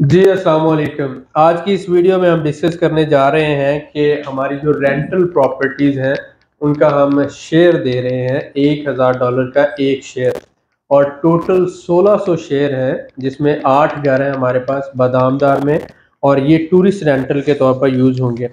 जी अस्सलाम वालेकुम। आज की इस वीडियो में हम डिस्कस करने जा रहे हैं कि हमारी जो रेंटल प्रॉपर्टीज़ हैं उनका हम शेयर दे रहे हैं $1000 का एक शेयर, और टोटल 1600 शेयर हैं जिसमें 8 घर हैं हमारे पास बादामदार में, और ये टूरिस्ट रेंटल के तौर पर यूज़ होंगे।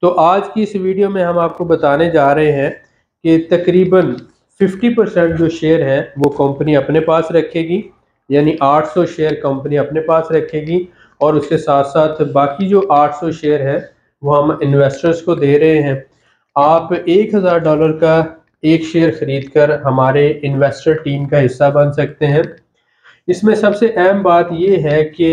तो आज की इस वीडियो में हम आपको बताने जा रहे हैं कि तकरीबन 50% जो शेयर हैं वो कंपनी अपने पास रखेगी, यानी 800 शेयर कंपनी अपने पास रखेगी, और उसके साथ साथ बाकी जो 800 शेयर है वो हम इन्वेस्टर्स को दे रहे हैं। आप $1000 का एक शेयर खरीद कर हमारे इन्वेस्टर टीम का हिस्सा बन सकते हैं। इसमें सबसे अहम बात यह है कि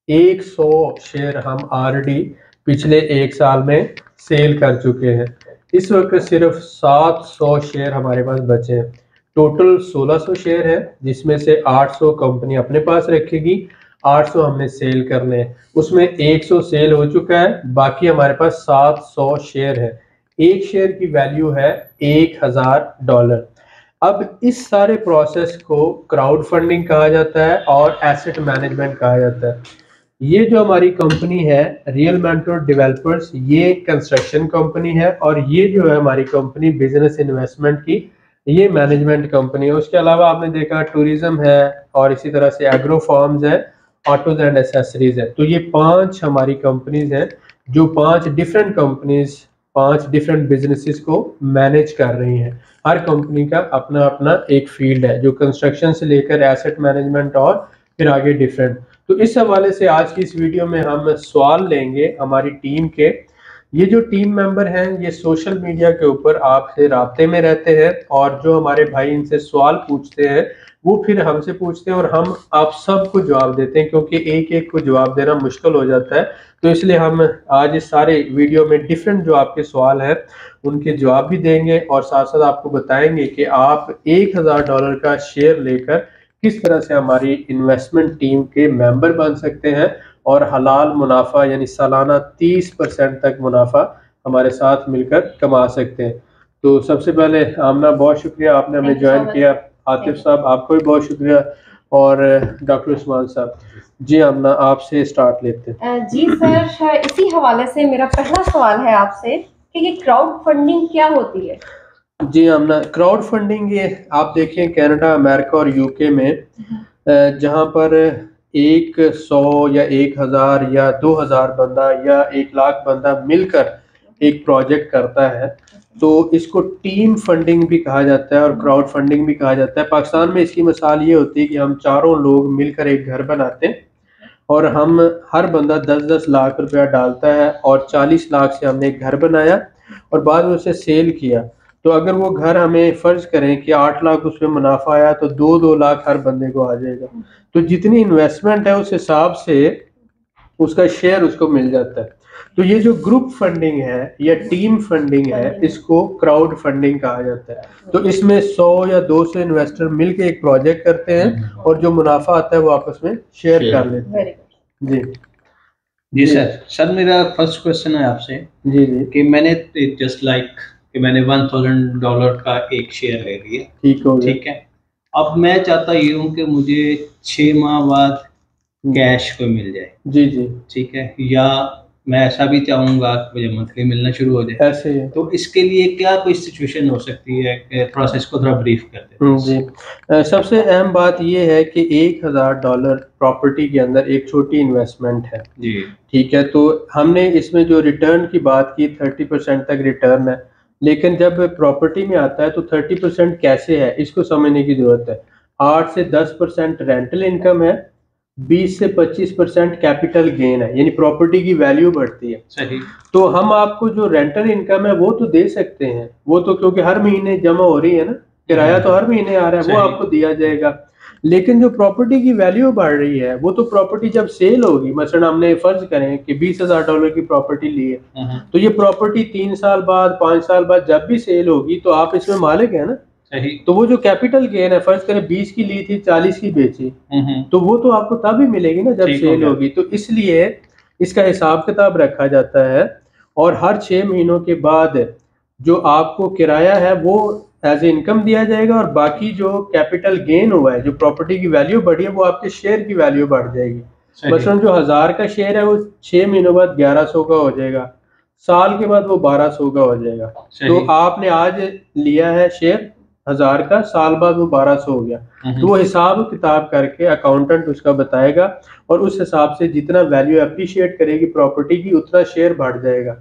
100 शेयर हम ऑलरेडी पिछले एक साल में सेल कर चुके हैं। इस वक्त सिर्फ 700 शेयर हमारे पास बचे हैं। टोटल 1600 शेयर है जिसमें से 800 कंपनी अपने पास रखेगी, 800 हमने सेल करने हैं। उसमें 100 सेल हो चुका है, बाकी हमारे पास 700 शेयर है। एक शेयर की वैल्यू है $1000। अब इस सारे प्रोसेस को क्राउड फंडिंग कहा जाता है और एसेट मैनेजमेंट कहा जाता है। ये जो हमारी कंपनी है रियल मेंटोर डेवलपर्स, ये कंस्ट्रक्शन कंपनी है, और ये जो है हमारी कंपनी बिजनेस इन्वेस्टमेंट की, ये मैनेजमेंट कंपनी है। उसके अलावा आपने देखा टूरिज्म है, और इसी तरह से एग्रो फार्म्स है, ऑटोज एंड एसेसरीज है। तो ये 5 हमारी कंपनीज हैं जो 5 डिफरेंट कंपनीज 5 डिफरेंट बिजनेसेस को मैनेज कर रही हैं। हर कंपनी का अपना अपना एक फील्ड है, जो कंस्ट्रक्शन से लेकर एसेट मैनेजमेंट और फिर आगे डिफरेंट। तो इस हवाले से आज की इस वीडियो में हम सवाल लेंगे हमारी टीम के। ये जो टीम मेंबर हैं ये सोशल मीडिया के ऊपर आपसे राब्ते में रहते हैं, और जो हमारे भाई इनसे सवाल पूछते हैं वो फिर हमसे पूछते हैं, और हम आप सबको जवाब देते हैं, क्योंकि एक एक को जवाब देना मुश्किल हो जाता है। तो इसलिए हम आज इस सारे वीडियो में डिफरेंट जो आपके सवाल हैं उनके जवाब भी देंगे, और साथ साथ आपको बताएंगे कि आप $1000 का शेयर लेकर किस तरह से हमारी इन्वेस्टमेंट टीम के मेंबर बन सकते हैं, और हलाल मुनाफा यानी सालाना 30% तक मुनाफा हमारे साथ मिलकर कमा सकते हैं। तो सबसे पहले आमना बहुत शुक्रिया, आपने हमें ज्वाइन किया। आतिफ साहब आपको भी बहुत शुक्रिया, और डॉक्टर उस्मान साहब। जी आमना, आपसे स्टार्ट लेते हैं। जी सर, इसी हवाले से मेरा पहला सवाल है आपसे कि ये क्राउड फंडिंग क्या होती है। जी आमना, क्राउड फंडिंग ये आप देखें कनाडा, अमेरिका और यूके में जहाँ पर 100 या 1000 या 2000 बंदा या 1 लाख बंदा मिलकर एक प्रोजेक्ट करता है, तो इसको टीम फंडिंग भी कहा जाता है और क्राउड फंडिंग भी कहा जाता है। पाकिस्तान में इसकी मिसाल ये होती है कि हम चारों लोग मिलकर एक घर बनाते हैं, और हम हर बंदा 10-10 लाख रुपया डालता है, और 40 लाख से हमने एक घर बनाया और बाद में उसे सेल किया। तो अगर वो घर हमें फर्ज करें कि 8 लाख उसमें मुनाफा आया, तो 2-2 लाख हर बंदे को आ जाएगा। तो जितनी इन्वेस्टमेंट है उस हिसाब से उसका शेयर उसको मिल जाता है। तो ये जो ग्रुप फंडिंग है या टीम फंडिंग है, इसको क्राउड फंडिंग कहा जाता है। तो इसमें 100 या 200 इन्वेस्टर मिलकर एक प्रोजेक्ट करते हैं, और जो मुनाफा आता है वो आपस में शेयर कर लेते हैं। जी जी सर मेरा फर्स्ट क्वेश्चन है आपसे। जी जी कि मैंने जस्ट लाइक कि मैंने $1000 का एक शेयर ले लिया, ठीक हो गया। ठीक है। अब मैं चाहता ये हूँ कि मुझे 6 माह बाद कैश को मिल जाए। जी जी ठीक है, या मैं ऐसा भी चाहूँगा कि मुझे मंथली मिलना शुरू हो जाए। ऐसे ही है। तो इसके लिए क्या कोई सिचुएशन हो सकती है? प्रोसेस को थोड़ा ब्रीफ कर दें। जी सबसे अहम बात यह है कि $1000 प्रॉपर्टी के अंदर एक छोटी इन्वेस्टमेंट है जी, ठीक है। तो हमने इसमें जो रिटर्न की बात की 30% तक रिटर्न है, लेकिन जब प्रॉपर्टी में आता है तो 30% कैसे है इसको समझने की जरूरत है। 8 से 10% रेंटल इनकम है, 20 से 25% कैपिटल गेन है, यानी प्रॉपर्टी की वैल्यू बढ़ती है। सही। तो हम आपको जो रेंटल इनकम है वो तो दे सकते हैं, वो तो क्योंकि हर महीने जमा हो रही है ना, किराया तो हर महीने आ रहा है, वो आपको दिया जाएगा। लेकिन जो प्रॉपर्टी की वैल्यू बढ़ रही है वो तो प्रॉपर्टी जब सेल होगी, मसलन हमने फर्ज करें कि $20,000 की प्रॉपर्टी ली है, तो ये प्रॉपर्टी 3 साल बाद 5 साल बाद जब भी सेल होगी तो आप इसमें मालिक है ना। सही। तो वो जो कैपिटल गेन है, फर्ज करें 20 की ली थी, 40 की बेची, तो वो तो आपको तब ही मिलेगी ना जब सेल होगी। तो इसलिए इसका हिसाब किताब रखा जाता है, और हर 6 महीनों के बाद जो आपको किराया है वो एज ए इनकम दिया जाएगा, और बाकी जो कैपिटल गेन हुआ है, जो प्रॉपर्टी की वैल्यू बढ़ी है, वो आपके शेयर की वैल्यू बढ़ जाएगी। मसलन जो 1000 का शेयर है वो 6 महीनों बाद 1100 का हो जाएगा, साल के बाद वो 1200 का हो जाएगा। तो आपने आज लिया है शेयर 1000 का, साल बाद वो 1200 हो गया, तो वो हिसाब किताब करके अकाउंटेंट उसका बताएगा और उस हिसाब से जितना वैल्यू अप्रिशिएट करेगी प्रॉपर्टी की उतना शेयर बढ़ जाएगा।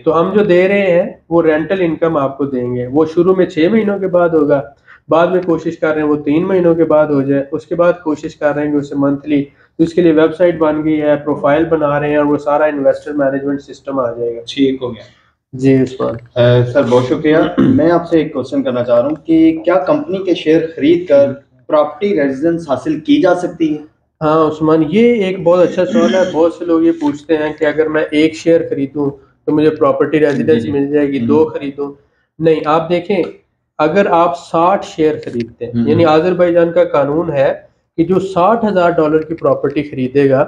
तो हम जो दे रहे हैं वो रेंटल इनकम आपको देंगे, वो शुरू में 6 महीनों के बाद होगा, बाद में कोशिश कर रहे हैं वो 3 महीनों के बाद हो जाए, उसके बाद कोशिश कर रहे हैं कि उसे मंथली, तो इसके लिए वेबसाइट बन गई है, प्रोफाइल बना रहे हैं और वो सारा इन्वेस्टर मैनेजमेंट सिस्टम आ जाएगा। ठीक हो गया जी उस्मान। सर बहुत शुक्रिया। मैं आपसे एक क्वेश्चन करना चाह रहा हूँ कि क्या कंपनी के शेयर खरीद कर प्रॉपर्टी रेजिडेंस हासिल की जा सकती है? हाँ उस्मान, ये एक बहुत अच्छा सवाल है। बहुत से लोग ये पूछते हैं कि अगर मैं एक शेयर खरीदूं तो मुझे प्रॉपर्टी रेजिडेंस मिल जाएगी, 2 खरीदूं? नहीं, आप देखें, अगर आप 60 शेयर खरीदते हैं, यानी आज़रबाईजान का कानून है कि जो $60,000 की प्रॉपर्टी खरीदेगा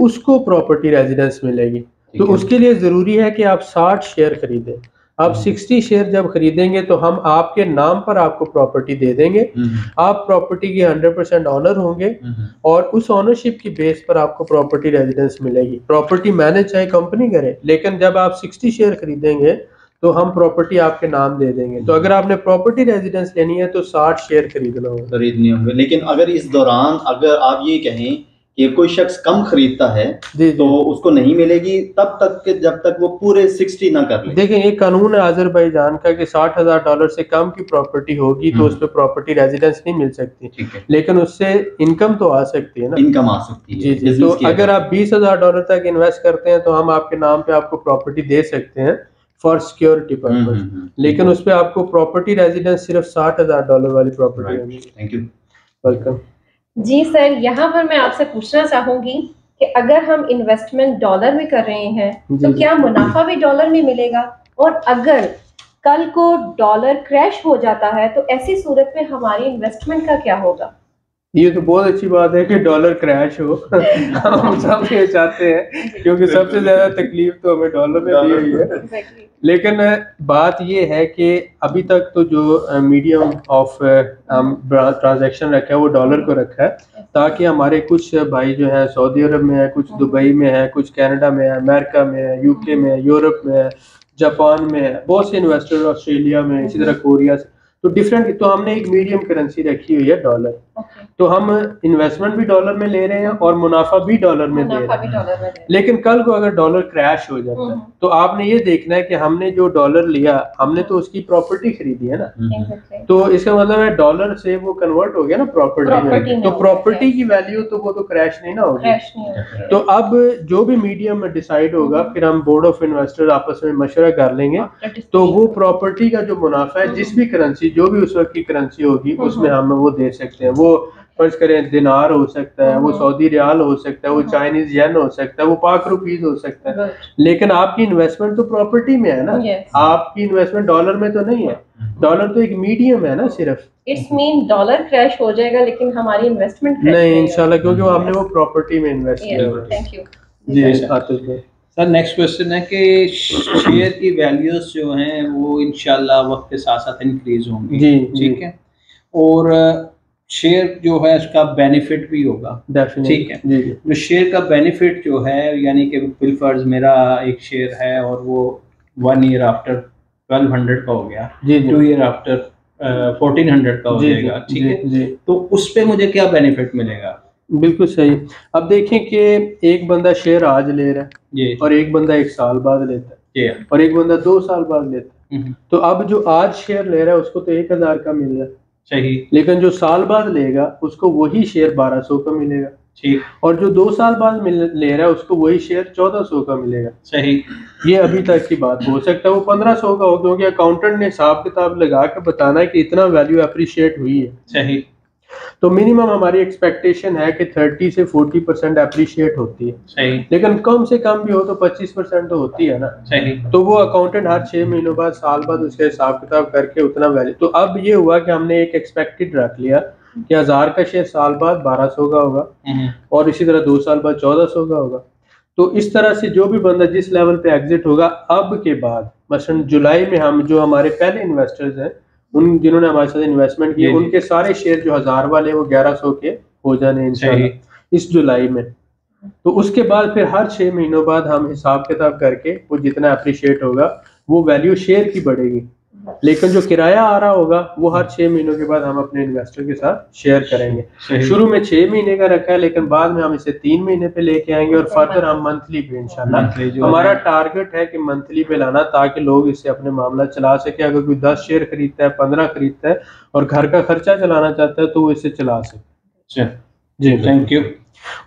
उसको प्रॉपर्टी रेजिडेंस मिलेगी। तो उसके लिए जरूरी है कि आप 60 शेयर खरीदें। आप 60 शेयर जब खरीदेंगे तो हम आपके नाम पर आपको प्रॉपर्टी दे देंगे, आप प्रॉपर्टी की 100% ऑनर होंगे और उस ओनरशिप की बेस पर आपको प्रॉपर्टी रेजिडेंस मिलेगी। प्रॉपर्टी मैनेज चाहे कंपनी करे, लेकिन जब आप 60 शेयर खरीदेंगे तो हम प्रॉपर्टी आपके नाम दे देंगे। तो अगर आपने प्रॉपर्टी रेजिडेंस लेनी है तो 60 शेयर खरीदने होंगे। लेकिन अगर इस दौरान अगर आप ये कहें कि कोई शख्स कम खरीदता है तो उसको नहीं मिलेगी तब तक कि जब तक वो पूरे 60 ना कर ले। देखें, ये कानून है आज़रबाईजान का कि $60,000 से कम की प्रॉपर्टी होगी तो उस पर प्रॉपर्टी रेजिडेंस नहीं मिल सकती, लेकिन उससे इनकम तो आ सकती है ना, इनकम आ सकती है। जी। तो अगर आप $20,000 तक इन्वेस्ट करते हैं तो हम आपके नाम पे आपको प्रॉपर्टी दे सकते हैं फॉर सिक्योरिटी पर्पस, लेकिन उस पर आपको प्रॉपर्टी रेजिडेंस सिर्फ $60,000 वाली प्रॉपर्टी होगी। Thank you, welcome. जी सर, यहाँ पर मैं आपसे पूछना चाहूंगी कि अगर हम इन्वेस्टमेंट डॉलर में कर रहे हैं तो क्या मुनाफा भी डॉलर में मिलेगा, और अगर कल को डॉलर क्रैश हो जाता है तो ऐसी सूरत में हमारी इन्वेस्टमेंट का क्या होगा? ये तो बहुत अच्छी बात है कि डॉलर क्रैश हो हम सब ये चाहते हैं, क्योंकि सबसे ज्यादा तकलीफ तो हमें डॉलर में दी हुई है। लेकिन बात ये है कि अभी तक तो जो मीडियम ऑफ ट्रांजैक्शन रखा है वो डॉलर को रखा है, ताकि हमारे कुछ भाई जो है सऊदी अरब में है, कुछ दुबई में है, कुछ कनाडा में है, अमेरिका में है, यूके में है, यूरोप में है, जापान में है, बहुत से इन्वेस्टर ऑस्ट्रेलिया में, इसी तरह कोरिया से, तो डिफरेंट। तो हमने एक मीडियम करेंसी रखी हुई है डॉलर, तो हम इन्वेस्टमेंट भी डॉलर में ले रहे हैं और मुनाफा भी डॉलर में दे रहे हैं। लेकिन कल को अगर डॉलर क्रैश हो जाता है तो आपने ये देखना है कि हमने जो डॉलर लिया हमने तो उसकी प्रॉपर्टी खरीदी है ना, तो इसका मतलब है डॉलर से वो कन्वर्ट हो गया ना प्रॉपर्टी में, तो प्रॉपर्टी की वैल्यू तो वो तो क्रैश नहीं ना होगी। तो अब जो भी मीडियम डिसाइड होगा फिर हम बोर्ड ऑफ इन्वेस्टर आपस में मशवरा कर लेंगे, तो वो प्रॉपर्टी का जो मुनाफा है जिस भी करेंसी, जो भी उस वक्त की करेंसी होगी उसमें हम वो दे सकते हैं। वो फर्ज करें दिनार हो सकता है, वो सऊदी रियाल हो सकता है, वो चाइनीज येन हो सकता है, वो पाक रुपीज हो सकता है, लेकिन आपकी इन्वेस्टमेंट तो प्रॉपर्टी में है ना, आपकी इन्वेस्टमेंट डॉलर में तो नहीं है। डॉलर तो एक मीडियम है ना सिर्फ। इट्स मीन डॉलर क्रैश हो जाएगा लेकिन हमारी इन्वेस्टमेंट नहीं इंशाल्लाह, क्योंकि हमने वो प्रॉपर्टी में इन्वेस्ट किया है। थैंक यू जी आतिश भाई। सर नेक्स्ट क्वेश्चन है कि शेयर की वैल्यूज जो हैं वो इंशाल्लाह वक्त के साथ साथ इंक्रीज होंगी, जी ठीक है, और शेयर जो है उसका बेनिफिट भी होगा, ठीक है। जो शेयर का बेनिफिट जो है, यानी कि बिलफर्ज मेरा एक शेयर है और वो 1 ईयर आफ्टर 1200 का हो गया, 2 ईयर आफ्टर 1400 का हो जाएगा, ठीक है, तो उस पे मुझे क्या बेनिफिट मिलेगा? बिल्कुल सही। अब देखें कि एक बंदा शेयर आज ले रहा है और एक बंदा 1 साल बाद लेता है और एक बंदा 2 साल बाद लेता है, तो अब जो आज शेयर ले रहा है उसको तो 1000 का मिल रहा है, सही, लेकिन जो साल बाद लेगा उसको वही शेयर 1200 का मिलेगा, ठीक, और जो 2 साल बाद ले रहा है उसको वही शेयर 1400 का मिलेगा, सही। ये अभी तक की बात। हो सकता है वो 1500 का हो, क्योंकि अकाउंटेंट ने हिसाब किताब लगा के बताना है कि इतना वैल्यू अप्रिशिएट हुई है, सही। तो मिनिमम हमारी एक्सपेक्टेशन है कि 30 से 40% अप्रिशिएट होती है, सही, लेकिन कम से कम भी हो तो 25% तो होती है ना, सही। तो वो अकाउंटेंट हर 6 महीनों बाद, साल बाद उसके हिसाब किताब करके उतना वैल्यू। तो अब ये हुआ कि हमने एक एक्सपेक्टेड रख लिया कि 1000 का शेयर साल बाद 1200 का होगा और इसी तरह 2 साल बाद 1400 का होगा। तो इस तरह से जो भी बंदा जिस लेवल पे एग्जिट होगा अब के बाद, मसलन जुलाई में हम जो हमारे पहले इन्वेस्टर्स हैं उन जिन्होंने हमारे साथ इन्वेस्टमेंट किया उनके सारे शेयर जो 1000 वाले वो 1100 के हो जाने इंशाल्लाह इस जुलाई में। तो उसके बाद फिर हर 6 महीनों बाद हम हिसाब किताब करके वो जितना अप्रिशिएट होगा वो वैल्यू शेयर की बढ़ेगी, लेकिन जो किराया आ रहा होगा वो हर 6 महीनों के बाद हम अपने इन्वेस्टर के साथ शेयर करेंगे। शुरू में 6 महीने का रखा है, लेकिन बाद में हम इसे 3 महीने पे लेके आएंगे और फर्दर हम मंथली पे इंशाल्लाह हमारा टारगेट है कि मंथली पे लाना, ताकि लोग इससे अपने मामला चला सके। अगर कोई 10 शेयर खरीदता है, 15 खरीदता है और घर का खर्चा चलाना चाहता है तो वो इसे चला सके। जी थैंक यू।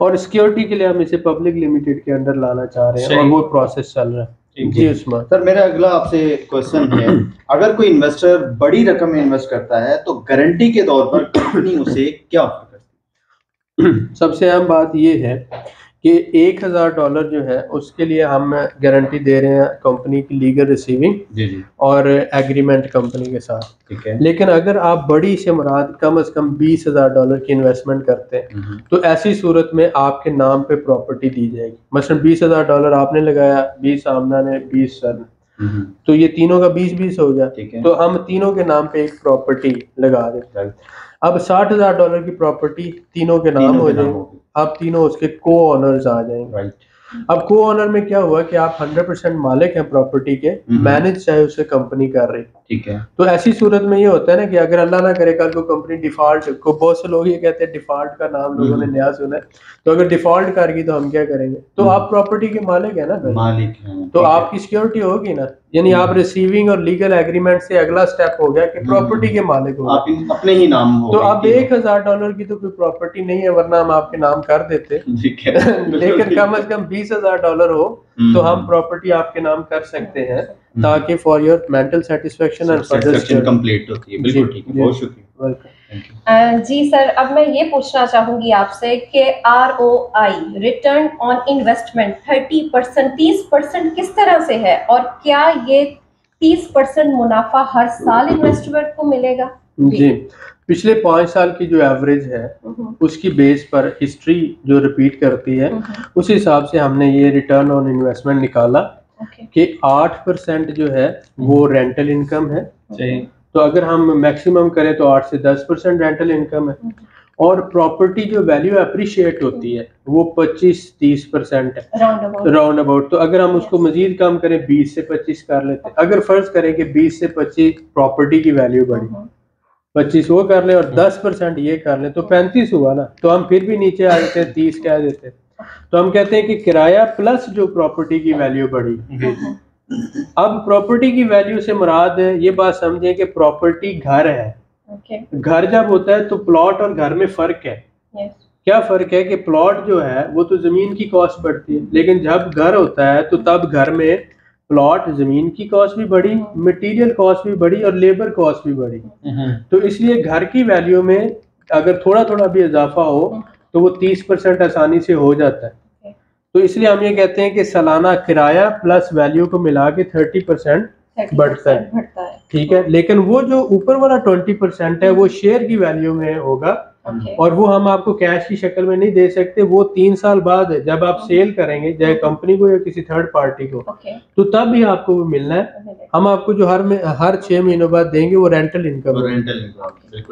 और सिक्योरिटी के लिए हम इसे पब्लिक लिमिटेड के अंडर लाना चाह रहे हैं और वो प्रोसेस चल रहा है। जी उस्मान सर, मेरा अगला आपसे क्वेश्चन है, अगर कोई इन्वेस्टर बड़ी रकम में इन्वेस्ट करता है तो गारंटी के तौर पर कंपनी उसे क्या ऑफर करती है? सबसे अहम बात ये है कि $1000 जो है उसके लिए हम गारंटी दे रहे हैं कंपनी की लीगल रिसीविंग और एग्रीमेंट कंपनी के साथ, ठीक है। लेकिन अगर आप बड़ी से मुराद कम से कम $20,000 की इन्वेस्टमेंट करते हैं तो ऐसी सूरत में आपके नाम पे प्रॉपर्टी दी जाएगी। मसलन $20,000 आपने लगाया, 20 आमना ने, 20 सर ने, तो ये तीनों का 20-20 हो गया, तो हम तीनों के नाम पे एक प्रॉपर्टी लगा देते हैं। अब $60,000 की प्रॉपर्टी तीनों के नाम हो जाएगी, आप तीनों उसके को ऑनर्स आ जाएंगे। अब को ऑनर में क्या हुआ कि आप 100% मालिक हैं प्रॉपर्टी के, मैनेज चाहे उसे कंपनी कर रही, ठीक है। तो ऐसी सूरत में ये होता है ना कि अगर अल्लाह ना करे कल को कंपनी डिफॉल्ट को, बहुत से लोग ये कहते हैं डिफॉल्ट का नाम लोगों ने नया सुना है, तो अगर डिफॉल्ट कर गई तो हम क्या करेंगे? तो आप प्रॉपर्टी के मालिक है ना, मालिक हैं, तो आपकी सिक्योरिटी होगी ना, यानी आप रिसीविंग और लीगल एग्रीमेंट से अगला स्टेप हो गया कि प्रॉपर्टी के मालिक हो, आप अपने ही नाम हो। तो अब $1000 की तो कोई प्रॉपर्टी नहीं है, वरना हम आपके नाम कर देते, ठीक है। लेकिन कम से कम $20,000 हो तो हम प्रॉपर्टी आपके नाम कर सकते हैं, ताकि for your mental satisfaction and further complete होती है। बिल्कुल ठीक है, बहुत शुक्रिया। जी सर, अब मैं ये पूछना चाहूंगी आपसे कि ROI रिटर्न ऑन इन्वेस्टमेंट 30% किस तरह से है, और क्या ये 30% मुनाफा हर साल इन्वेस्टर को मिलेगा? जी, पिछले 5 साल की जो एवरेज है उसकी बेस पर हिस्ट्री जो रिपीट करती है उस हिसाब से हमने ये रिटर्न ऑन इन्वेस्टमेंट निकाला कि 8% जो है वो रेंटल इनकम है। तो अगर हम मैक्सिमम करें तो 8 से 10% रेंटल इनकम है, और प्रॉपर्टी जो वैल्यू अप्रिशिएट होती है वो 25-30% है राउंड अबाउट। तो अगर हम उसको मजीद कम करें 20 से 25 कर लेते हैं, अगर फर्ज करें कि 20 से 25 प्रॉपर्टी की वैल्यू बढ़ी, 25 वो कर ले और 10% ये कर ले तो 35 हुआ ना, तो हम फिर भी नीचे आ जाते हैं 30 कह देते हैं। तो हम कहते हैं कि किराया प्लस जो प्रॉपर्टी की वैल्यू बढ़ी। अब प्रॉपर्टी की वैल्यू से मुराद है, ये बात समझें कि प्रॉपर्टी घर है। घर जब होता है तो प्लॉट और घर में फर्क है। क्या फर्क है कि प्लॉट जो है वो तो जमीन की कॉस्ट बढ़ती है, लेकिन जब घर होता है तो तब घर में प्लॉट जमीन की कॉस्ट भी बढ़ी, मटेरियल कॉस्ट भी बढ़ी और लेबर कॉस्ट भी बढ़ी। तो इसलिए घर की वैल्यू में अगर थोड़ा थोड़ा भी इजाफा हो तो वो 30% आसानी से हो जाता है। तो इसलिए हम ये कहते हैं कि सालाना किराया प्लस वैल्यू को मिला के 30% बढ़ता है, ठीक है। लेकिन वो जो ऊपर वाला 20% है वो शेयर की वैल्यू में होगा, और वो हम आपको कैश की शक्ल में नहीं दे सकते, वो 3 साल बाद जब आप सेल करेंगे चाहे कंपनी को या किसी थर्ड पार्टी को, तो तब भी आपको वो मिलना है। हम आपको जो हर 6 महीनों बाद देंगे वो रेंटल इनकम।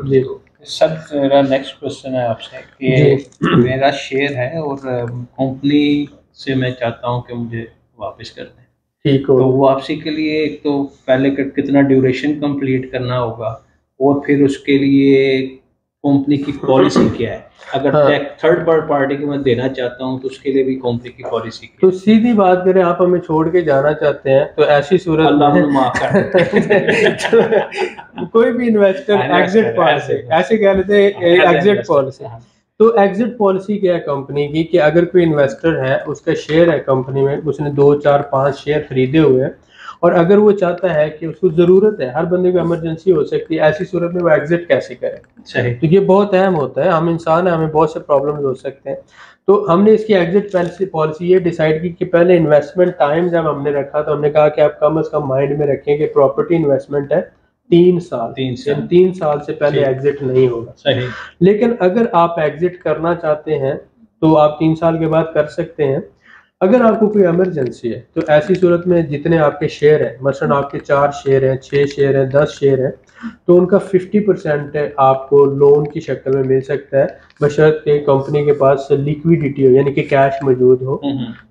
जी सर, मेरा नेक्स्ट क्वेश्चन है आपसे कि मेरा शेयर है और कंपनी से मैं चाहता हूं कि मुझे वापस कर दें, ठीक हो। तो वापसी के लिए एक तो पहले कितना ड्यूरेशन कंप्लीट करना होगा, और फिर उसके लिए कंपनी की पॉलिसी क्या है? अगर थर्ड पार्टी को मैं देना चाहता हूं तो उसके लिए भी कंपनी की पॉलिसी क्या है? तो सीधी बात करें, आप हमें छोड़ के जाना चाहते हैं तो ऐसी सूरत अल्लाह माफ कर कोई भी इन्वेस्टर एग्जिट पॉलिसी ऐसे कह लेते हैं, एग्जिट पॉलिसी। तो एग्जिट पॉलिसी क्या है कंपनी की कि अगर कोई इन्वेस्टर है, उसका शेयर है कंपनी में, उसने 2, 4, 5 शेयर खरीदे हुए हैं, और अगर वो चाहता है कि उसको ज़रूरत है, हर बंदे को इमरजेंसी हो सकती है, ऐसी सूरत में वो एग्जिट कैसे करे? सही, तो ये बहुत अहम होता है। हम इंसान हैं, हमें बहुत से प्रॉब्लम्स हो सकते हैं। तो हमने इसकी एग्जिट पॉलिसी ये डिसाइड की कि पहले इन्वेस्टमेंट टाइम जब हमने रखा तो हमने कहा कि आप कम से कम माइंड में रखें कि प्रॉपर्टी इन्वेस्टमेंट है 3 साल, 3 साल से पहले एग्जिट नहीं होगा। सही। लेकिन अगर आप एग्जिट करना चाहते हैं तो आप 3 साल के बाद कर सकते हैं। अगर आपको कोई इमरजेंसी है तो ऐसी सूरत में जितने आपके शेयर हैं, मसलन आपके 4 शेयर हैं, 6 शेयर हैं, 10 शेयर हैं, तो उनका 50% आपको लोन की शक्ल में मिल सकता है, बशर्ते कंपनी के पास लिक्विडिटी हो यानी कि कैश मौजूद हो,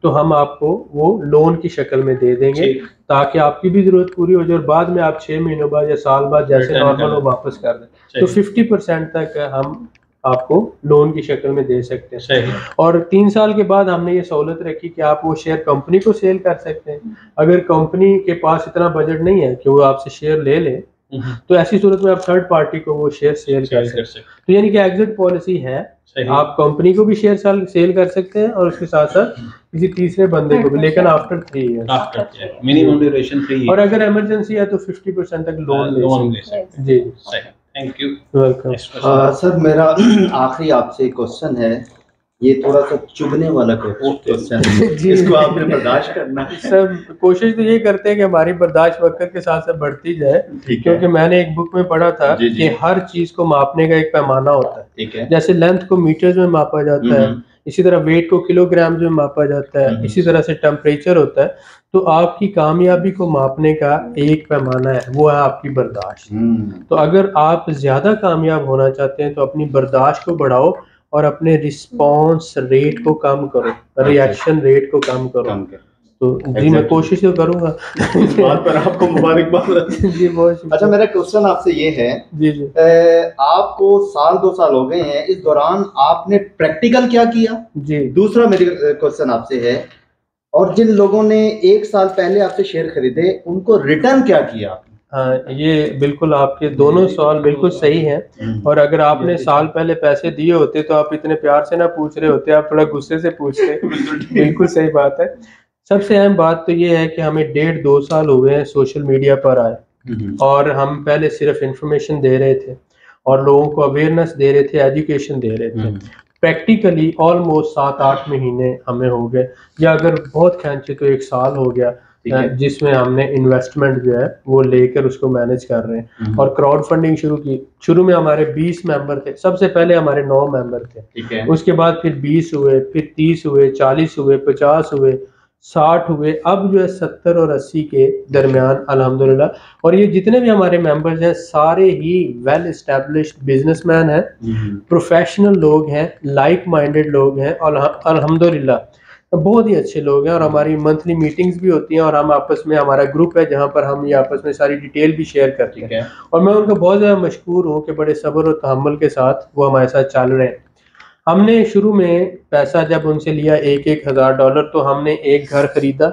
तो हम आपको वो लोन की शक्ल में दे देंगे ताकि आपकी भी जरूरत पूरी हो जाए और बाद में आप 6 महीनों बाद या साल बाद जैसे नॉर्मल हो वापस कर दें। तो 50% तक हम आपको लोन की शक्ल में दे सकते हैं। और 3 साल के बाद हमने ये सहूलत रखी कि आप वो शेयर कंपनी को सेल कर सकते हैं। अगर कंपनी के पास इतना बजट नहीं है कि वो आपसे शेयर ले ले, तो ऐसी सूरत में आप थर्ड पार्टी को वो शेयर सेल कर सकते हैं। तो यानी कि एग्जिट पॉलिसी है, आप कंपनी को भी शेयर सेल कर सकते हैं और उसके साथ साथ किसी तीसरे बंदे को भी, लेकिन आफ्टर 3 ईयर्स, मिनिमम ड्यूरेशन 3 और अगर इमरजेंसी है तो 50% तक लोन ले सकते हैं। जी, थैंक यू, वेलकम। सर मेरा आखिरी आपसे क्वेश्चन है, ये थोड़ा सा चुभने वाला क्वेश्चन है, इसको आपने बर्दाश्त करना है। सर कोशिश तो ये करते हैं कि हमारी बर्दाश्त वक्त के साथ साथ बढ़ती जाए, क्योंकि मैंने एक बुक में पढ़ा था कि हर चीज को मापने का एक पैमाना होता है। ठीक है। जैसे लेंथ को मीटर्स में मापा जाता है, इसी तरह वेट को किलोग्राम में मापा जाता है, इसी तरह से टेम्परेचर होता है। तो आपकी कामयाबी को मापने का एक पैमाना है, वो है आपकी बर्दाश्त। तो अगर आप ज्यादा कामयाब होना चाहते हैं तो अपनी बर्दाश्त को बढ़ाओ और अपने रिस्पॉन्स रेट को कम करो, रिएक्शन रेट को कम करो। तो जी मैं कोशिश तो करूंगा। इस बात पर आपको मुबारकबाद। जी बहुत। अच्छा, मेरा क्वेश्चन आपसे ये है, जी जी, आपको 2 साल हो गए हैं, इस दौरान आपने प्रैक्टिकल क्या किया? जी। दूसरा मेरा क्वेश्चन आपसे है, और जिन लोगों ने 1 साल पहले आपसे शेयर खरीदे उनको रिटर्न क्या किया? हाँ, ये बिल्कुल आपके दोनों सवाल बिल्कुल सही हैं। और अगर आपने साल पहले पैसे दिए होते तो आप इतने प्यार से ना पूछ रहे होते, आप थोड़ा गुस्से से पूछते। बिल्कुल सही बात है। सबसे अहम बात तो ये है कि हमें 1.5-2 साल हुए हैं सोशल मीडिया पर आए, और हम पहले सिर्फ इंफॉर्मेशन दे रहे थे और लोगों को अवेयरनेस दे रहे थे, एजुकेशन दे रहे थे। प्रैक्टिकली ऑलमोस्ट 7-8 महीने हमें हो गए, या अगर बहुत खींचे तो 1 साल हो गया, जिसमें हमने इन्वेस्टमेंट जो है वो लेकर उसको मैनेज कर रहे हैं। और क्राउड फंडिंग शुरू की। शुरू में हमारे 20 मेंबर थे, सबसे पहले हमारे 9 मेंबर थे, उसके बाद फिर 20 हुए, फिर 30 हुए, 40 हुए, 50 हुए, 60 हुए, अब जो है 70 और 80 के दरमियान अल्हम्दुलिल्लाह। और ये जितने भी हमारे मेंबर्स हैं सारे ही वेल एस्टेब्लिश्ड बिजनेसमैन हैं, प्रोफेशनल लोग हैं, लाइक माइंडेड लोग हैं, और अल्हम्दुलिल्लाह बहुत ही अच्छे लोग हैं। और हमारी मंथली मीटिंग्स भी होती हैं, और हम आपस में, हमारा ग्रुप है जहां पर हम ये आपस में सारी डिटेल भी शेयर करते हैं। और मैं उनका बहुत ज़्यादा मशकूर हूँ कि बड़े सब्र और तहम्मुल के साथ वो हमारे साथ चल रहे हैं। हमने शुरू में पैसा जब उनसे लिया $1,000, तो हमने एक घर खरीदा,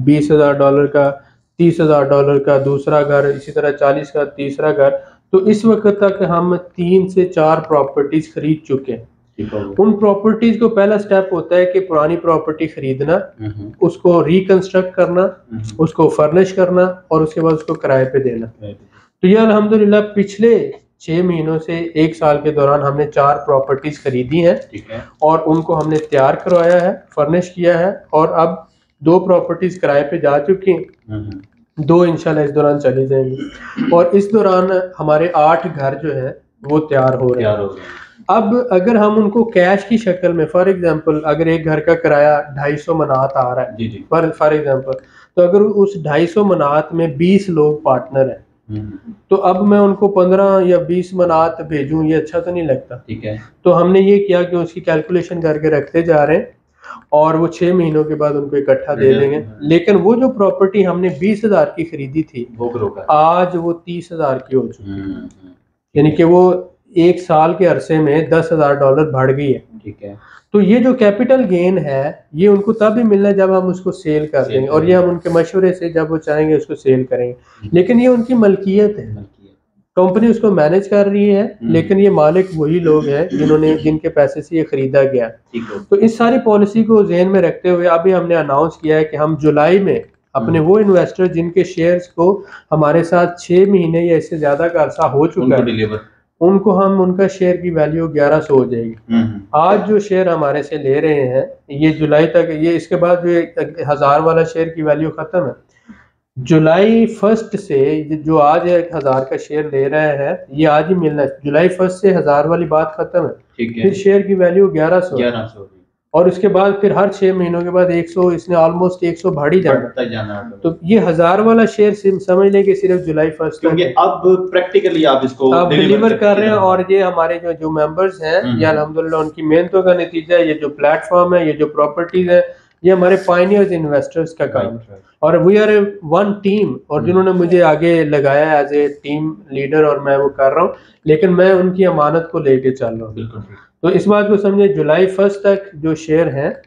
$20,000 का, $30,000 का दूसरा घर, इसी तरह 40 का तीसरा घर। तो इस वक्त तक हम 3 से 4 प्रॉपर्टीज खरीद चुके हैं। उन प्रॉपर्टीज को पहला स्टेप होता है कि पुरानी प्रॉपर्टी खरीदना, उसको रिकंस्ट्रक्ट करना, उसको फर्निश करना, और उसके बाद उसको किराए पे देना। तो ये अल्हम्दुलिल्लाह पिछले 6 महीनों से 1 साल के दौरान हमने 4 प्रॉपर्टीज खरीदी हैं, और उनको हमने तैयार करवाया है, फर्निश किया है, और अब 2 प्रॉपर्टीज किराए पे जा चुकी हैं, 2 इंशाल्लाह इस दौरान चली जाएंगी, और इस दौरान हमारे 8 घर जो है वो तैयार हो रहे हैं। अब अगर हम उनको कैश की शक्ल में, फॉर एग्जांपल अगर एक घर का किराया 250 मनात आ रहा है फॉर एग्जांपल, तो अगर उस 250 मनात में 20 लोग पार्टनर हैं, तो अब मैं उनको 15 या 20 मनात भेजूं, ये अच्छा तो नहीं लगता। ठीक है। तो हमने ये किया कि उसकी कैलकुलेशन करके रखते जा रहे हैं, और वो 6 महीनों के बाद उनको इकट्ठा दे देंगे। लेकिन वो जो प्रॉपर्टी हमने 20,000 की खरीदी थी, आज वो 30,000 की हो चुकी है, यानी कि वो 1 साल के अरसे में $10,000 बढ़ गई है। ठीक है। तो ये जो कैपिटल गेन है ये उनको तब भी मिलना है जब हम उसको सेल कर देंगे, और ये हम उनके मशवरे से जब वो चाहेंगे उसको सेल करेंगे। लेकिन ये उनकी मलकियत है, कंपनी उसको मैनेज कर रही है, लेकिन ये मालिक वही लोग हैं जिनके पैसे से ये खरीदा गया। तो इस सारी पॉलिसी को जहन में रखते हुए अभी हमने अनाउंस किया है कि हम जुलाई में अपने वो इन्वेस्टर जिनके शेयर्स को हमारे साथ 6 महीने या इससे ज्यादा का अरसा हो चुका है, उनको हम, उनका शेयर की वैल्यू 1100 हो जाएगी। आज जो शेयर हमारे से ले रहे हैं ये जुलाई तक, ये इसके बाद जो 1000 वाला शेयर की वैल्यू खत्म है। जुलाई 1 से जो आज 1000 का शेयर ले रहा है ये आज ही मिलना है। जुलाई 1 से 1000 वाली बात खत्म है, फिर शेयर की वैल्यू 1100। और उसके बाद फिर हर 6 महीनों के बाद 100, इसने ऑलमोस्ट 100 बढ़ ही जाना। तो ये 1000 वाला शेयर समझ लें कि सिर्फ जुलाई 1 क्योंकि अब प्रैक्टिकली आप इसको डिलीवर कर रहे हैं, और ये हमारे जो मेंबर्स हैं ये अल्हम्दुलिल्लाह उनकी मेहनतों का नतीजा है। ये जो प्लेटफॉर्म है, ये जो प्रॉपर्टीज है, ये हमारे पायनियर्स इन्वेस्टर्स का काम है, और वी आर वन टीम। और जिन्होंने मुझे आगे लगाया एज ए टीम लीडर, और मैं वो कर रहा हूँ, लेकिन मैं उनकी अमानत को लेके चल रहा हूँ। तो इस बात को समझे, जुलाई 1 तक जो शेयर हैं,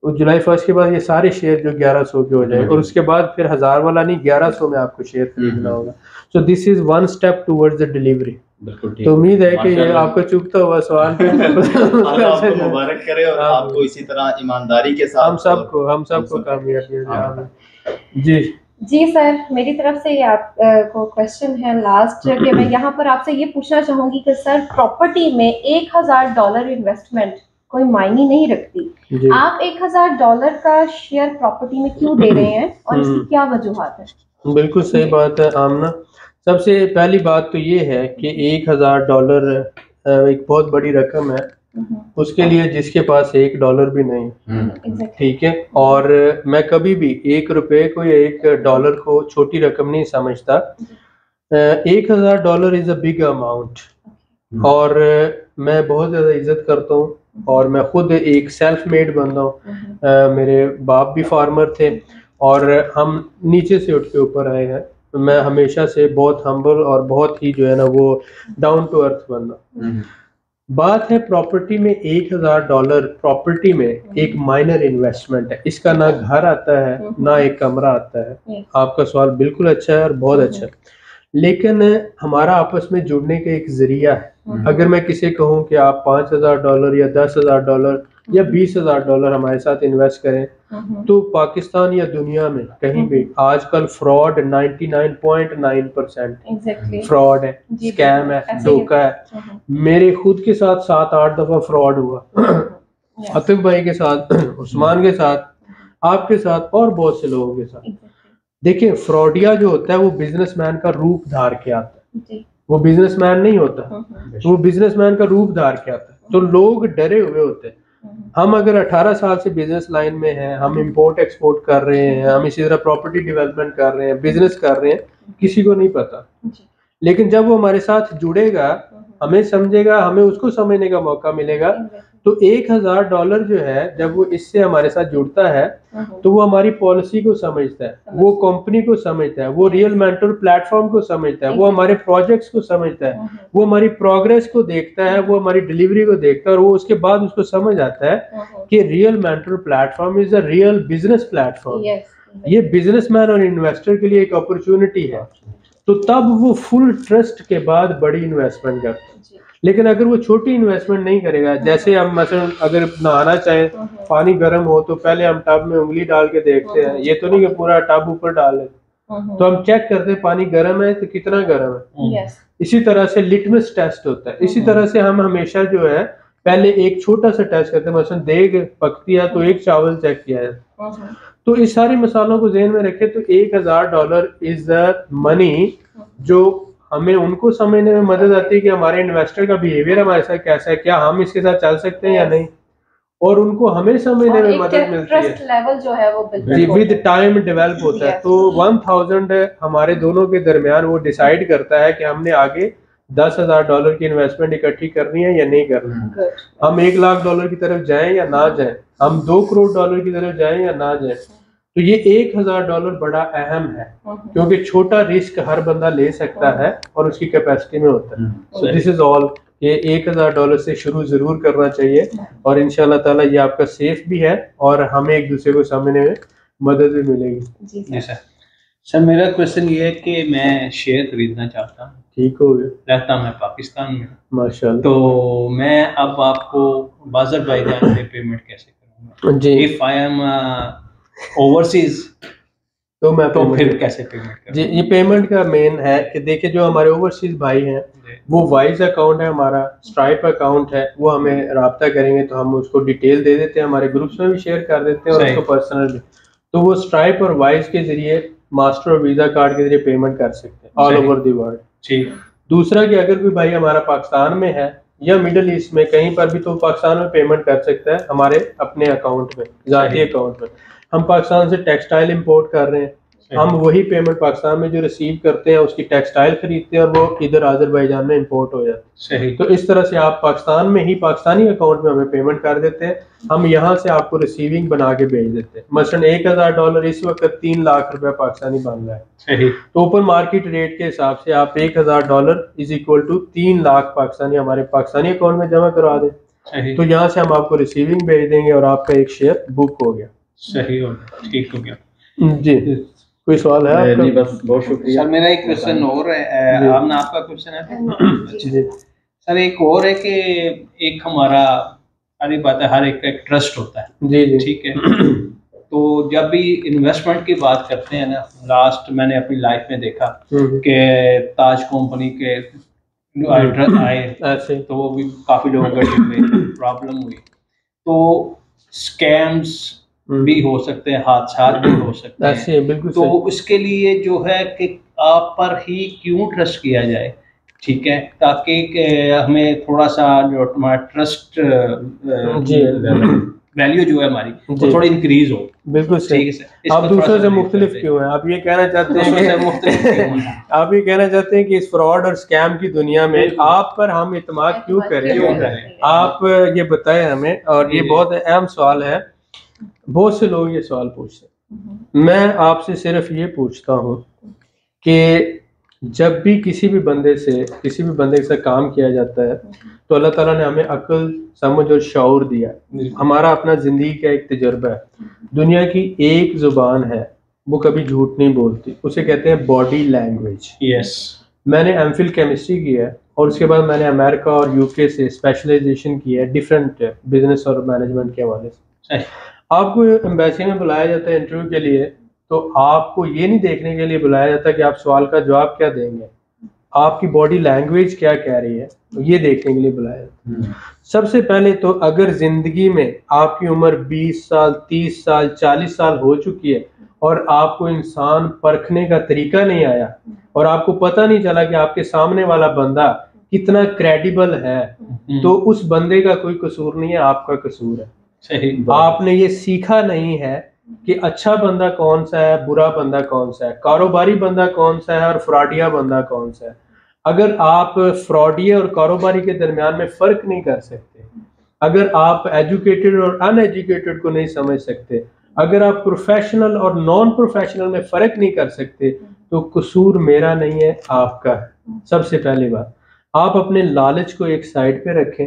उस जुलाई 1 के बाद ये सारे शेयर जो 1100 के हो जाए, और उसके बाद फिर 1000 वाला नहीं 1100 में आपको शेयर खरीदना होगा। So this is one step towards the delivery. तो उम्मीद है कि ये आपको चुभता हुआ सवाल आपको मुबारक करे, और आपको इसी तरह ईमानदारी के साथ हम सबको कामयाबी जी। जी सर, मेरी तरफ से ये आपको क्वेश्चन है लास्ट, कि मैं यहाँ पर आपसे ये पूछना चाहूंगी कि सर प्रॉपर्टी में $1000 इन्वेस्टमेंट कोई मायने नहीं रखती, आप $1000 का शेयर प्रॉपर्टी में क्यों दे रहे हैं और इसकी क्या वजूहात है? बिल्कुल सही बात है आमना। सबसे पहली बात तो ये है कि $1000 एक बहुत बड़ी रकम है उसके लिए जिसके पास $1 भी नहीं, ठीक है। और मैं कभी भी $1 को या $1 को छोटी रकम नहीं समझता। $1000 इज अ बिग अमाउंट, और मैं बहुत ज़्यादा इज्जत करता हूँ, और मैं खुद एक सेल्फ मेड बंदा हूँ। मेरे बाप भी फार्मर थे, और हम नीचे से उठ के ऊपर आए हैं। मैं हमेशा से बहुत हम्बल और बहुत ही जो है ना वो डाउन टू अर्थ बंदा। बात है प्रॉपर्टी में $1000 प्रॉपर्टी में एक माइनर इन्वेस्टमेंट है। इसका ना घर आता है ना एक कमरा आता है। आपका सवाल बिल्कुल अच्छा है और बहुत अच्छा है, लेकिन हमारा आपस में जुड़ने का एक जरिया है। अगर मैं किसी कहूँ कि आप $5000 या $10,000 या $20,000 हमारे साथ इन्वेस्ट करें, तो पाकिस्तान या दुनिया में कहीं भी आजकल फ्रॉड 99.9% फ्रॉड है, स्कैम है, धोखा है। मेरे खुद के साथ 7-8 दफा फ्रॉड हुआ, आतिफ भाई के साथ, उस्मान के साथ, आपके साथ और बहुत से लोगों के साथ। देखिए, फ्रॉडिया जो होता है वो बिजनेसमैन का रूप धार के आता है, वो बिजनेसमैन नहीं होता, वो बिजनेसमैन का रूप धार के आता है। तो लोग डरे हुए होते हैं। हम अगर 18 साल से बिजनेस लाइन में हैं, हम इंपोर्ट एक्सपोर्ट कर रहे हैं, हम इसी तरह प्रॉपर्टी डेवलपमेंट कर रहे हैं, बिजनेस कर रहे हैं, किसी को नहीं पता। लेकिन जब वो हमारे साथ जुड़ेगा, हमें समझेगा, हमें उसको समझने का मौका मिलेगा। तो $1000 जो है, जब वो इससे हमारे साथ जुड़ता है तो वो हमारी पॉलिसी को समझता है, वो कंपनी को समझता है, वो रियल मेंटर प्लेटफॉर्म को समझता है, वो हमारे प्रोजेक्ट्स को समझता है, वो हमारी प्रोग्रेस को देखता है, वो हमारी डिलीवरी को देखता है, और वो उसके बाद उसको समझ आता है कि real mentor platform is a real business platform. ये बिजनेसमैन और इन्वेस्टर के लिए एक अपॉर्चुनिटी है। तो तब वो फुल ट्रस्ट के बाद बड़ी इन्वेस्टमेंट करता है। लेकिन अगर वो छोटी इन्वेस्टमेंट नहीं करेगा, जैसे हम मसलन अगर नहाना चाहें, पानी गर्म हो तो पहले हम टब में उंगली डाल के देखते हैं, ये तो नहीं कि पूरा टब ऊपर डाल लें, तो हम चेक करते हैं पानी गर्म है तो कितना गर्म है। इसी तरह से लिटमस टेस्ट होता है। इसी तरह से हम हमेशा जो है पहले एक छोटा सा टेस्ट करते हैं, मसलन देग पकती है तो एक चावल चेक किया है। तो इस सारे मसालों को ज़हन में रखें। तो $1000 इज द मनी जो हमें उनको समझने में मदद आती है कि हमारे इन्वेस्टर का बिहेवियर हमारे साथ कैसा है, क्या हम इसके साथ चल सकते हैं या नहीं, और उनको हमें समझने में मदद मिलती है। ट्रस्ट लेवल जो है वो जी विद टाइम डेवलप होता है। तो 1000 हमारे दोनों के दरमियान वो डिसाइड करता है कि हमने आगे $10,000 की इन्वेस्टमेंट इकट्ठी करनी है या नहीं करनी है। हम $1,00,000 की तरफ जाएं या ना जाएं, हम $2 करोड़ की तरफ जाएं या ना जाएं। तो ये $1000 बड़ा अहम है, क्योंकि छोटा रिस्क हर बंदा ले सकता है और उसकी कैपेसिटी में होता है। So this is all. ये $1000 से शुरू जरूर करना चाहिए, और इंशाल्लाह ताला ये आपका सेफ भी है और हमें एक दूसरे को समझने में मदद भी मिलेगी। जी सर, मेरा क्वेश्चन ये है कि मैं शेयर खरीदना चाहता हूँ। ठीक हो गया। रहता मैं पाकिस्तान में, माशाल्लाह। तो मैं अब आपको बाज़र भाईजान पे पेमेंट कैसे करूँगा? जी, इफ आई एम ओवरसीज तो मैं तो फिर कैसे पेमेंट करूँ? जी, ये पेमेंट का मेन है कि देखिए जो हमारे ओवरसीज भाई हैं वो वाइज अकाउंट है हमारा, स्ट्राइप अकाउंट है, वो हमें राब्ता करेंगे तो हम उसको डिटेल दे देते हैं, हमारे ग्रुप्स में भी शेयर कर देते हैं और उसको पर्सनल भी। तो वो स्ट्राइप और वाइज के जरिए मास्टर और वीजा कार्ड के जरिए पेमेंट कर सकते हैं ऑल ओवर द वर्ल्ड। ठीक। दूसरा कि अगर कोई भाई हमारा पाकिस्तान में है या मिडल ईस्ट में कहीं पर भी, तो पाकिस्तान में पेमेंट कर सकता है हमारे अपने अकाउंट में, जाती अकाउंट में। हम पाकिस्तान से टेक्सटाइल इंपोर्ट कर रहे हैं, हम वही पेमेंट पाकिस्तान में जो रिसीव करते हैं उसकी टेक्सटाइल खरीदते हैं और वो इधर आज़रबाईजान में इंपोर्ट हो जाती है। तो इस तरह से आप पाकिस्तान में ही पाकिस्तानी अकाउंट में हमें पेमेंट कर देते हैं, हम यहाँ से आपको रिसीविंग बना के भेज देते हैं। मसलन $1000 इस वक्त 3 लाख रुपया पाकिस्तानी बन रहा है, तो ओपन मार्केट रेट के हिसाब से आप $1000 is equal to 3 lakh Pakistani हमारे पाकिस्तानी अकाउंट में जमा करवा दें, तो यहाँ से हम आपको रिसीविंग भेज देंगे और आपका एक शेयर बुक हो गया। सही हो गया, ठीक हो गया जी। कोई सवाल है आपका? नहीं, बस बहुत शुक्रिया सर। मेरा एक क्वेश्चन और है, आपने आपका क्वेश्चन है जी सर। एक और है कि एक हमारा, सारी बात है, हर एक का एक ट्रस्ट होता है, जी जी, ठीक है। तो जब भी इन्वेस्टमेंट की बात करते हैं ना, लास्ट मैंने अपनी लाइफ में देखा कि ताज कंपनी के आए ऐसे, तो वो भी काफी लोगों को प्रॉब्लम हुई। तो स्कैम्स भी हो सकते हैं, हादसात भी हो सकते हैं, बिल्कुल। तो उसके लिए जो है कि आप पर ही क्यों ट्रस्ट किया जाए, ठीक है, ताकि हमें थोड़ा सा जो हमारा ट्रस्ट वैल्यू जो है हमारी वो थोड़ी इंक्रीज हो। बिल्कुल सही है। आप दूसरों से मुख्तलिफ क्यों हैं? आप ये कहना चाहते हैं आप ये कहना चाहते हैं कि इस फ्रॉड और स्कैम की दुनिया में आप पर हम इत्मीनान क्यों करें? आप ये बताएं हमें। और ये बहुत अहम सवाल है, बहुत से लोग ये सवाल पूछते हैं। मैं आपसे सिर्फ ये पूछता हूँ कि जब भी किसी भी बंदे के साथ काम किया जाता है तो अल्लाह ताला ने हमें अक्ल, समझ और शऊर दिया। हमारा अपना जिंदगी का एक तजुर्बा है। दुनिया की एक जुबान है वो कभी झूठ नहीं बोलती, उसे कहते हैं बॉडी लैंग्वेज। यस, मैंने एमफिल केमिस्ट्री की है और उसके बाद मैंने अमेरिका और यूके से स्पेशलाइजेशन की है डिफरेंट बिजनेस और मैनेजमेंट के हवाले से। आपको एम्बेसी में बुलाया जाता है इंटरव्यू के लिए, तो आपको ये नहीं देखने के लिए बुलाया जाता कि आप सवाल का जवाब क्या देंगे, आपकी बॉडी लैंग्वेज क्या कह रही है, तो ये देखने के लिए बुलाया जाता है। सबसे पहले तो अगर जिंदगी में आपकी उम्र 20 साल, 30 साल, 40 साल हो चुकी है और आपको इंसान परखने का तरीका नहीं आया और आपको पता नहीं चला कि आपके सामने वाला बंदा कितना क्रेडिबल है, तो उस बंदे का कोई कसूर नहीं है, आपका कसूर है। आपने ये सीखा नहीं है कि अच्छा बंदा कौन सा है, बुरा बंदा कौन सा है, कारोबारी बंदा कौन सा है और फ्रॉडिया बंदा कौन सा है। अगर आप फ्रॉडिया और कारोबारी के दरमियान में फर्क नहीं कर सकते, अगर आप एजुकेटेड और अनएजुकेटेड को नहीं समझ सकते, अगर आप प्रोफेशनल और नॉन प्रोफेशनल में फर्क नहीं कर सकते, तो कसूर मेरा नहीं है, आपका है। सबसे पहली बात, आप अपने लालच को एक साइड पे रखें,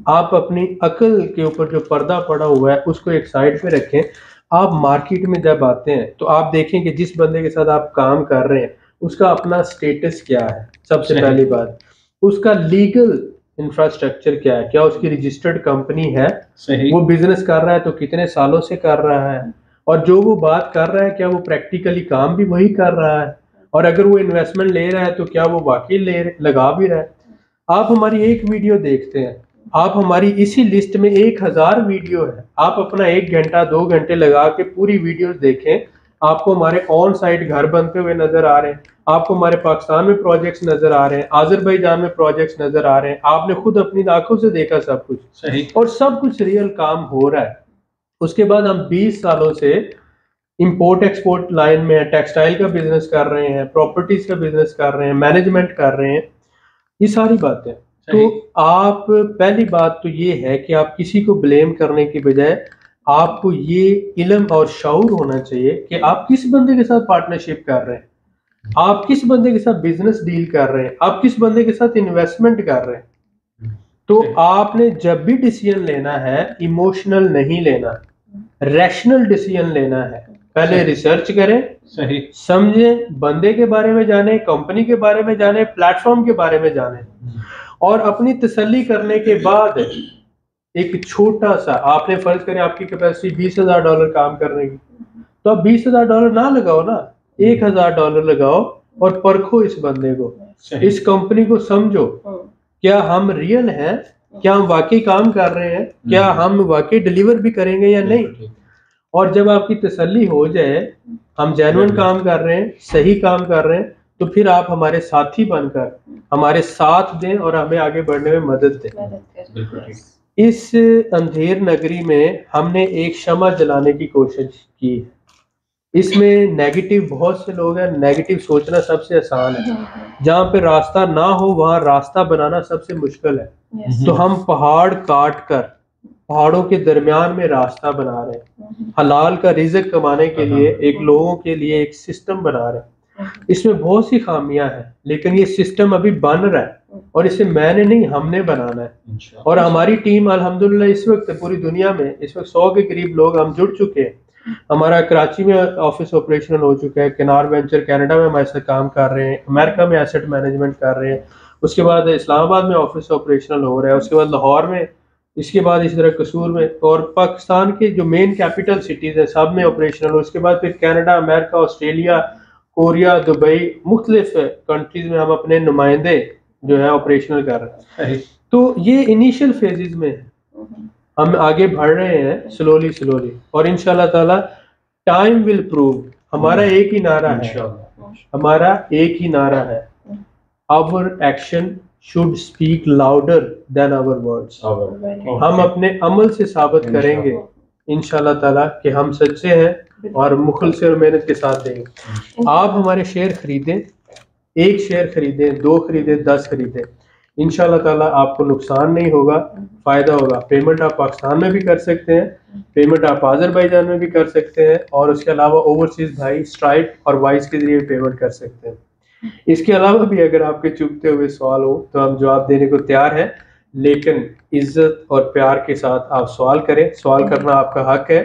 आप अपनी अकल के ऊपर जो पर्दा पड़ा हुआ है उसको एक साइड पे रखें। आप मार्केट में जब आते हैं तो आप देखें कि जिस बंदे के साथ आप काम कर रहे हैं उसका अपना स्टेटस क्या है। सबसे पहली बात, उसका लीगल इंफ्रास्ट्रक्चर क्या है, क्या उसकी रजिस्टर्ड कंपनी है, वो बिजनेस कर रहा है तो कितने सालों से कर रहा है, और जो वो बात कर रहा है क्या वो प्रैक्टिकली काम भी वही कर रहा है, और अगर वो इन्वेस्टमेंट ले रहा है तो क्या वो वाकई लगा भी रहा है। आप हमारी एक वीडियो देखते हैं, आप हमारी इसी लिस्ट में 1000 वीडियो है, आप अपना 1 घंटा 2 घंटे लगा के पूरी वीडियोस देखें, आपको हमारे ऑन साइट घर बनते हुए नजर आ रहे हैं, आपको हमारे पाकिस्तान में प्रोजेक्ट्स नजर आ रहे हैं, आज़रबाईजान में प्रोजेक्ट्स नजर आ रहे हैं, आपने खुद अपनी आंखों से देखा सब कुछ सही, और सब कुछ रियल काम हो रहा है। उसके बाद हम 20 सालों से इंपोर्ट एक्सपोर्ट लाइन में, टेक्सटाइल का बिजनेस कर रहे हैं, प्रॉपर्टीज का बिजनेस कर रहे हैं, मैनेजमेंट कर रहे हैं, ये सारी बातें। तो आप, पहली बात तो ये है कि आप किसी को ब्लेम करने की बजाय आपको ये इल्म और शऊर होना चाहिए कि आप किस बंदे के साथ पार्टनरशिप कर रहे हैं, आप किस बंदे के साथ बिजनेस डील कर रहे हैं, आप किस बंदे के साथ इन्वेस्टमेंट कर रहे हैं। तो आपने जब भी डिसीजन लेना है इमोशनल नहीं लेना, रैशनल डिसीजन लेना है। पहले रिसर्च करें, सही समझें, बंदे के बारे में जाने, कंपनी के बारे में जाने, प्लेटफॉर्म के बारे में जाने, और अपनी तसल्ली करने के बाद एक छोटा सा, आपने फर्ज करें आपकी कैपेसिटी $20,000 काम करने की, तो आप $20,000 ना लगाओ ना, $1,000 लगाओ और परखो इस बंदे को, इस कंपनी को समझो, क्या हम रियल हैं, क्या हम वाकई काम कर रहे हैं, क्या हम वाकई डिलीवर भी करेंगे या नहीं। और जब आपकी तसल्ली हो जाए हम जेन्युइन काम कर रहे हैं, सही काम कर रहे हैं, तो फिर आप हमारे साथी बनकर हमारे साथ दें और हमें आगे बढ़ने में मदद दें। इस अंधेर नगरी में हमने एक शमा जलाने की कोशिश की है। इसमें नेगेटिव बहुत से लोग हैं, नेगेटिव सोचना सबसे आसान है। जहाँ पे रास्ता ना हो वहाँ रास्ता बनाना सबसे मुश्किल है। तो हम पहाड़ काट कर पहाड़ों के दरमियान में रास्ता बना रहे हैं, हलाल का रिज़्क कमाने के लिए एक लोगों के लिए एक सिस्टम बना रहे हैं। इसमें बहुत सी खामियां हैं, लेकिन ये सिस्टम अभी बन रहा है और इसे मैंने नहीं हमने बनाना है। और हमारी टीम अल्हम्दुलिल्लाह इस वक्त पूरी दुनिया में इस वक्त 100 के करीब लोग हम जुड़ चुके हैं। हमारा कराची में ऑफिस ऑपरेशनल हो चुका है, किनार वेंचर कनाडा में हमारे साथ काम कर रहे हैं, अमेरिका में एसेट मैनेजमेंट कर रहे हैं, उसके बाद इस्लामाबाद में ऑफिस ऑपरेशनल हो रहा है, उसके बाद लाहौर में, इसके बाद इसी तरह कसूर में, और पाकिस्तान के जो मेन कैपिटल सिटीज़ हैं सब में ऑपरेशनल हो। उसके बाद फिर Canada, America, Australia, Korea, Dubai, मुख्तलिफ कंट्रीज में हम अपने नुमाइंदे जो है ऑपरेशनल कर रहे हैं। तो ये इनिशियल फेजेस में है, हम आगे बढ़ रहे हैं स्लोली और इंशाल्लाह ताला टाइम विल प्रूव। हमारा एक ही नारा है, हमारा एक ही नारा है, our action should speak louder than our words. हम अपने अमल से साबित करेंगे इंशाल्लाह ताला कि हम सच्चे हैं और मुखलिस और मेहनत के साथ देंगे। आप हमारे शेयर खरीदें, 1 शेयर खरीदें, 2 खरीदें, 10 खरीदें, इंशाल्लाह ताला आपको नुकसान नहीं होगा, फायदा होगा। पेमेंट आप पाकिस्तान में भी कर सकते हैं, पेमेंट आप आज़रबाईजान में भी कर सकते हैं, और उसके अलावा ओवरसीज भाई स्ट्राइप और वाइस के जरिए पेमेंट कर सकते हैं। इसके अलावा भी अगर आपके चुभते हुए सवाल हो तो हम जवाब देने को तैयार हैं, लेकिन इज्जत और प्यार के साथ आप सवाल करें। सवाल करना आपका हक है।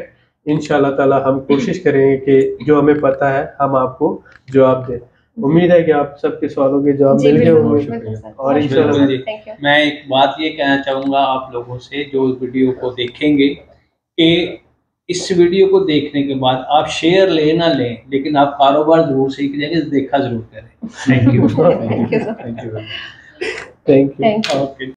इंशाल्लाह ताला हम कोशिश करेंगे कि जो हमें पता है हम आपको जवाब दें। उम्मीद है कि आप सबके सवालों के जवाब मिल गए होंगे। और इंशाल्लाह मैं एक बात ये कहना चाहूँगा आप लोगों से जो वीडियो को देखेंगे कि इस वीडियो को देखने के बाद आप शेयर ले ना लें, लेकिन आप कारोबार जरूर सीख जाएंगे, देखा जरूर करें। Thank you. Thank you. Okay.